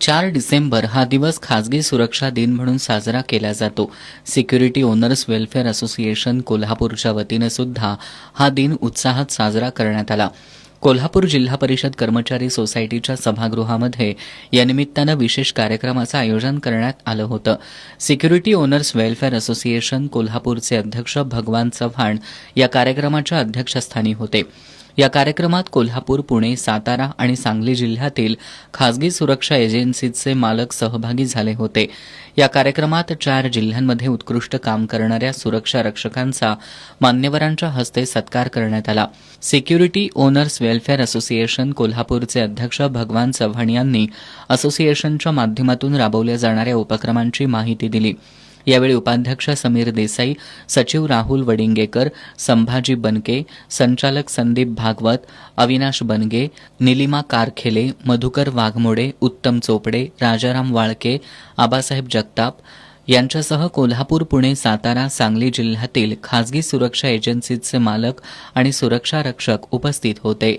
4 डिसेंबर हा दिवस खाजगी सुरक्षा दिन म्हणून साजरा केला जातो. सिक्युरिटी ओनर्स वेलफेअर असोसिएशन कोल्हापूरच्या वतीने सुद्धा हा दिन उत्साहात साजरा करण्यात आला. कोल्हापूर जिल्हा परिषद कर्मचारी सोसायटीच्या सभागृहामध्ये या निमित्तानं विशेष कार्यक्रमाचं आयोजन करण्यात आलं होतं. सिक्युरिटी ओनर्स वेलफेअर असोसिएशन कोल्हापूरचे अध्यक्ष भगवान चव्हाण या कार्यक्रमाच्या अध्यक्षस्थानी होते. या कार्यक्रमात कोल्हापूर, पुणे, सातारा आणि सांगली जिल्ह्यातील खासगी सुरक्षा एजन्सीचे मालक सहभागी झाले होते. या कार्यक्रमात 4 जिल्ह्यांमध्ये उत्कृष्ट काम करणाऱ्या सुरक्षा रक्षकांचा मान्यवरांच्या हस्ते सत्कार करण्यात आला. सिक्युरिटी ओनर्स वेलफेअर असोसिएशन कोल्हापूरचे अध्यक्ष भगवान चव्हाण यांनी असोसिएशनच्या माध्यमातून राबवल्या जाणाऱ्या उपक्रमांची माहिती दिली. यावेळी उपाध्यक्ष समीर देसाई, सचिव राहुल वडिंगेकर, संभाजी बनके, संचालक संदीप भागवत, अविनाश बनगे, निलिमा कारखेले, मधुकर वाघमोडे, उत्तम चोपडे, राजाराम वाळके, आबासाहेब जगताप यांच्यासह कोल्हापूर, पुणे, सातारा, सांगली जिल्ह्यातील खासगी सुरक्षा एजन्सीचे मालक आणि सुरक्षा रक्षक उपस्थित होते.